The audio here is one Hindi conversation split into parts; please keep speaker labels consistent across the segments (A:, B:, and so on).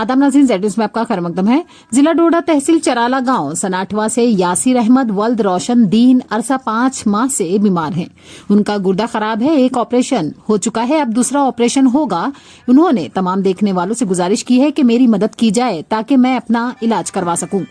A: आदाब नाज़रीन, ज़ेड न्यूज़ में आपका खैर मकदम है। जिला डोडा तहसील चराला गांव सनाठवा से यासिर अहमद वल्द रोशन दीन अरसा 5 माह से बीमार हैं। उनका गुर्दा खराब है, एक ऑपरेशन हो चुका है, अब दूसरा ऑपरेशन होगा। उन्होंने तमाम देखने वालों से गुजारिश की है कि मेरी मदद की जाए ताकि मैं अपना इलाज करवा सकूं।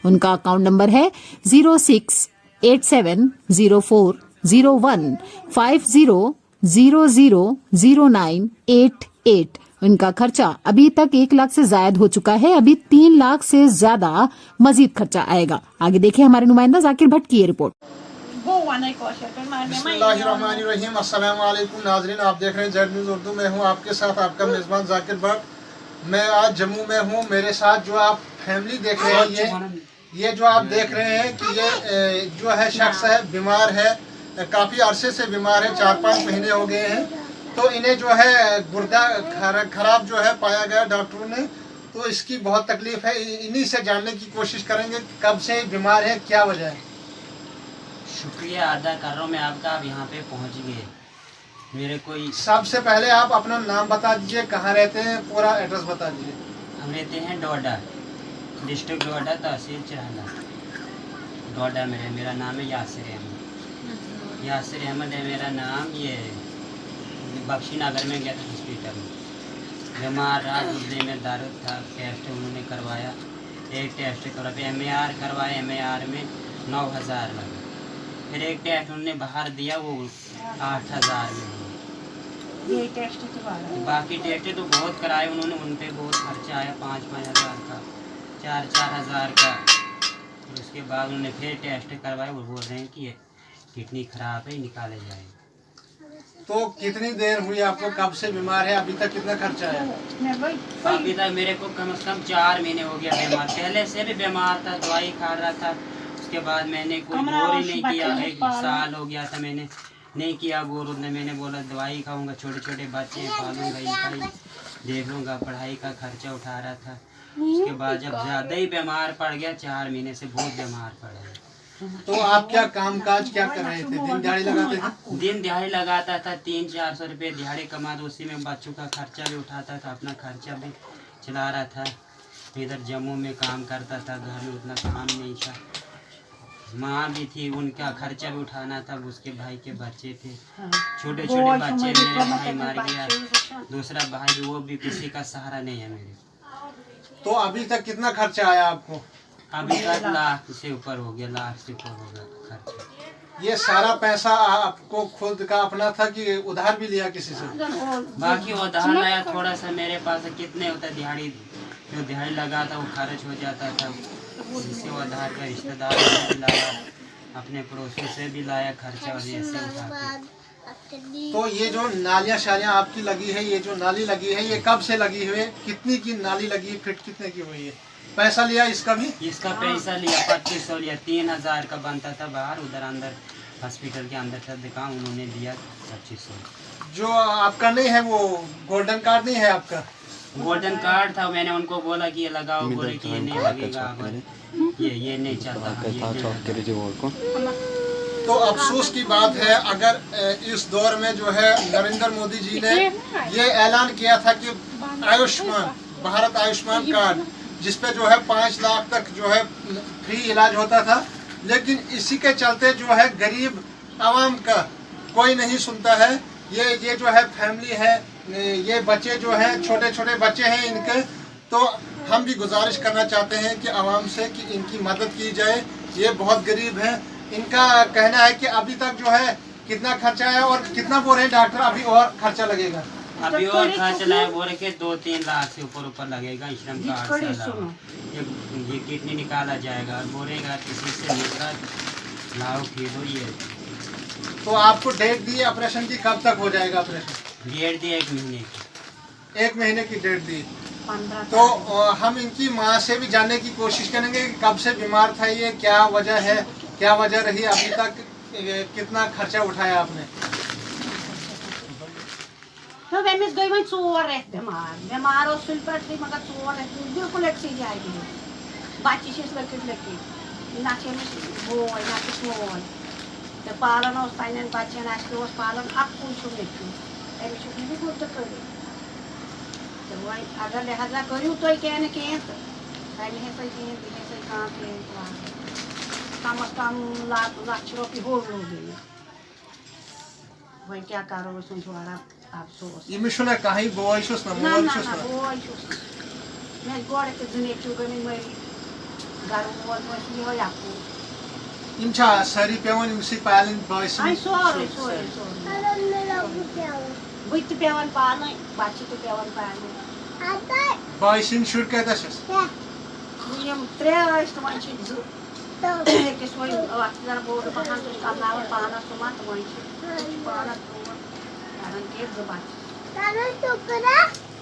A: उनका अकाउंट नंबर है 06870450000988। इनका खर्चा अभी तक 1 लाख से जायद हो चुका है, अभी 3 लाख से ज्यादा मजीद खर्चा आएगा। आगे देखिए हमारे नुमाइंदा जाकिर भट्ट की ये रिपोर्ट।
B: बिस्मिल्लाहिर्रहमानिर्रहीम। अस्सलाम वालेकुम नाजरीन, आप देख रहे हैं ज़ेड न्यूज़ उर्दू में हूँ आपके साथ आपका मेज़बान जाकिर भट्ट। मैं आज जम्मू में हूँ। मेरे साथ जो आप फैमिली देख रहे हैं, ये जो आप देख रहे हैं कि ये जो है शख्स है बीमार है, काफ़ी अरसे से बीमार है, 4-5 महीने हो गए हैं। तो इन्हें जो है गुर्दा खराब जो है पाया गया डॉक्टरों ने, तो इसकी बहुत तकलीफ है। इन्हीं से जानने की कोशिश करेंगे कब से बीमार है, क्या वजह है।
C: शुक्रिया अदा कर रहा हूँ मैं आपका, आप यहाँ पे पहुँच गए। मेरे कोई
B: सबसे पहले आप अपना नाम बता दीजिए, कहाँ रहते हैं, पूरा एड्रेस बता दीजिए।
C: हम रहते हैं डोडा, डिस्ट्रिक्ट डोडा, तहसील चराला, डोडा में। मेरा नाम है यासिर अहमद। यासिर अहमद है मेरा नाम। ये बख्शी नगर में गया था हॉस्पिटल में, बीमार रहा, गुर्दे में दर्द था। टेस्ट उन्होंने करवाया, एक टेस्ट करवा MAR करवाया, MAR में 9,000 लगा। फिर एक टेस्ट उन्होंने बाहर दिया, वो 8,000 में हुआ। बाकी टेस्ट तो बहुत कराए उन्होंने, उन पर बहुत खर्चा आया, 5-5 हज़ार का, 4-4 हज़ार का। और उसके बाद उन्होंने फिर टेस्ट करवाए, वो बोल रहे हैं कि ये किडनी खराब है, निकाले जाए।
B: तो कितनी देर हुई आपको, कब से बीमार है, अभी तक कितना खर्चा है?
C: अभी तक मेरे को कम से कम 4 महीने हो गया बीमार। पहले से भी बीमार था, दवाई खा रहा था। उसके बाद मैंने कोई गौर ही नहीं किया। 1 साल हो गया था, मैंने नहीं किया गौर। उसने मैंने बोला दवाई खाऊंगा, छोटे छोटे बच्चे पालूंगा, इनका ही देख लूँगा, पढ़ाई का खर्चा उठा रहा था। उसके बाद जब ज़्यादा ही बीमार पड़ गया, 4 महीने से बहुत बीमार पड़ा।
B: तो आप क्या काम काज क्या कर रहे थे? दिन दिहाड़ी लगाते थे?
C: दिन दिहाड़ी लगाता था, 300-400 रुपये दिहाड़ी कमा, तो उसी में बच्चों का खर्चा भी उठाता था, अपना खर्चा भी चला रहा था। इधर जम्मू में काम करता था, घर में उतना काम नहीं था। माँ भी थी, उनका खर्चा भी उठाना था। उसके भाई के बच्चे थे, छोटे छोटे बच्चे। मेरे भाई मार गया, दूसरा भाई भी, वो भी किसी का सहारा नहीं है मेरे।
B: तो अभी तक कितना खर्चा आया आपको?
C: अभी तक 1 लाख से ऊपर हो गया, 1 लाख से ऊपर हो गया खर्चा।
B: ये सारा पैसा आपको खुद का अपना था कि उधार भी लिया किसी से?
C: बाकी उधार लाया थोड़ा सा मेरे पास। कितने होता दिहाड़ी, जो दिहाड़ी लगा था वो खर्च हो जाता था। जिससे उधार का रिश्तेदार से भी लाया, अपने पड़ोसियों से भी लाया खर्चा, और ऐसे उठा के।
B: तो ये जो नालियाँ शालियाँ आपकी लगी है, ये जो नाली लगी है, ये कब से लगी हुई है? कितनी की नाली लगी है, फिट कितने की हुई है? पैसा लिया इसका भी?
C: इसका पैसा लिया 2500 लिया। 3,000 का बनता था बाहर, उधर अंदर हॉस्पिटल के अंदर था दुकान, उन्होंने दिया 2500।
B: जो आपका नहीं है वो गोल्डन कार्ड नहीं है आपका?
C: गोल्डन कार्ड था, मैंने उनको बोला कि ये लगाओ, बोले कि ये नहीं लगेगा, ये नहीं चलता।
B: तो अफसोस की बात है, अगर इस दौर में जो है नरेंद्र मोदी जी ने ये ऐलान किया था कि आयुष्मान भारत आयुष्मान कार्ड, जिसपे जो है 5 लाख तक जो है फ्री इलाज होता था, लेकिन इसी के चलते जो है गरीब आवाम का कोई नहीं सुनता है। ये जो है फैमिली है, ये बच्चे जो हैं, छोटे छोटे बच्चे हैं इनके, तो हम भी गुजारिश करना चाहते हैं कि आवाम से कि इनकी मदद की जाए। ये बहुत गरीब हैं। इनका कहना है कि अभी तक जो है कितना खर्चा है और कितना बोल रहे हैं डॉक्टर अभी और खर्चा लगेगा?
C: अभी और खर्च लाए बोल के 2-3 लाख से ऊपर लगेगा। श्रम कार्ड से ये किडनी निकाला जाएगा, बोलेगा किसी से निकला लाओ खरीदो ये।
B: तो आपको डेट दी ऑपरेशन की, कब तक हो जाएगा ऑपरेशन?
C: डेट दी 1 महीने की।
B: 1 महीने की डेट दी। तो हम इनकी माँ से भी जानने की कोशिश करेंगे कि कब से बीमार था ये, क्या वजह है, क्या वजह रही, अभी तक कितना खर्चा उठाया आपने?
D: तो अमिस गई वही 4 रेत बीमार और सुल पे मगर 4 रेत बिल्कुल अच्छी जाएगी। बच्चे लकट ना बोय ना सोन तो पालन पान बच्चन पालन अकुल अमिस भी गुत कर वही अगर लिहाजा करू तो क्या न कहें तो पहले है सही कहें तो है सही काम कहें कम से कम लाख रुपये हो गए वही क्या करो सुन थोड़ा अफसोस
B: इमिशुना कहीं बोई शुस ना
D: ना
B: मोल
D: ना
B: शुस
D: ना
B: ना
D: वो मैं गोड़ के दुनिया चुग में मरी घर वो ये हो याकू
B: इमचा सारी पेवन इमसी पालन बॉयस
D: आई सॉरी बुत पेवन पालन बाची तो पेवन पालन
B: बॉयसिन शुर के दशस
D: यम त्रे इस्तेमाल चीज के सोई अक्सर बोर्ड पहाड़ तो कामनाव पाना सुमा तो वही पाना तो कारण के जबाच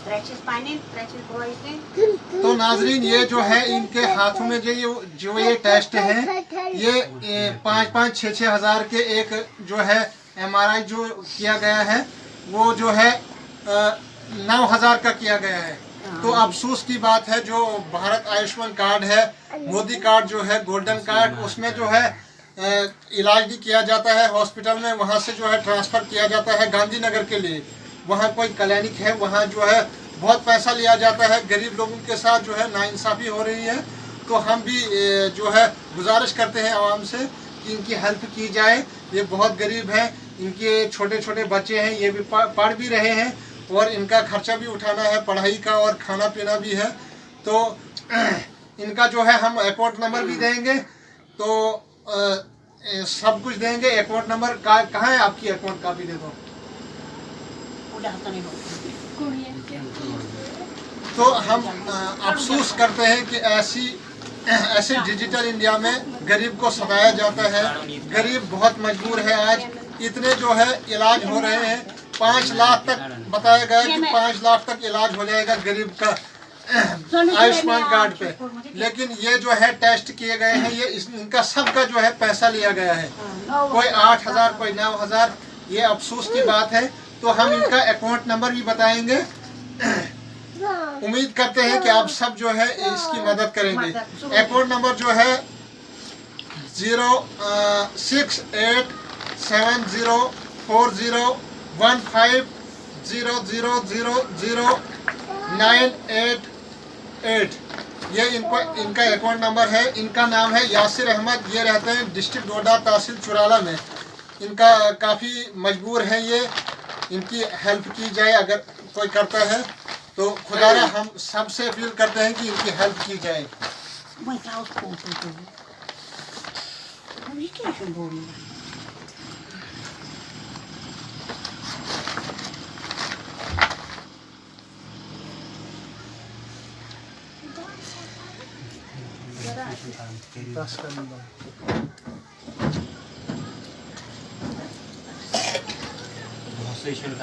D: ट्रैचेस पानी ट्रैचेस बॉयस
B: तो नाजरीन ये जो है इनके हाथों में जो ये टेस्ट है ये 5-5, 6-6 हज़ार के एक जो है MRI जो किया गया है वो जो है 9,000 का किया गया है। तो अफसोस की बात है जो भारत आयुष्मान कार्ड है, मोदी कार्ड जो है गोल्डन कार्ड, उसमें जो है इलाज भी किया जाता है हॉस्पिटल में, वहाँ से जो है ट्रांसफ़र किया जाता है गांधीनगर के लिए। वहाँ कोई क्लिनिक है, वहाँ जो है बहुत पैसा लिया जाता है, गरीब लोगों के साथ जो है नाइंसाफ़ी हो रही है। तो हम भी जो है गुजारिश करते हैं आवाम से कि इनकी हेल्प की जाए। ये बहुत गरीब हैं, इनके छोटे छोटे बच्चे हैं, ये भी पढ़ भी रहे हैं और इनका खर्चा भी उठाना है पढ़ाई का और खाना पीना भी है। तो इनका जो है हम अकाउंट नंबर भी देंगे, तो सब कुछ देंगे। अकाउंट नंबर कहाँ है आपकी? अकाउंट कापी दे दो। तो हम अफसोस करते हैं कि ऐसे डिजिटल इंडिया में गरीब को सताया जाता है। गरीब बहुत मजबूर है। आज इतने जो है इलाज हो रहे हैं, 5 लाख तक बताया गया कि 5 लाख तक इलाज हो जाएगा गरीब का आयुष्मान कार्ड पे। लेकिन ये जो है टेस्ट किए गए हैं, ये इनका सबका जो है पैसा लिया गया है, कोई 8,000 कोई 9,000। ये अफसोस की बात है। तो हम इनका अकाउंट नंबर भी बताएंगे। उम्मीद करते हैं कि आप सब जो है इसकी मदद करेंगे। अकाउंट नंबर जो है 068740000988। ये इनका अकाउंट नंबर है। इनका नाम है यासिर अहमद। ये रहते हैं डिस्ट्रिक्ट डोडा, तहसील चुराला में। इनका काफ़ी मजबूर है ये, इनकी हेल्प की जाए अगर कोई करता है तो। खुदारा हम सबसे अपील करते हैं कि इनकी हेल्प की जाए।
C: बहुत सही शुल्क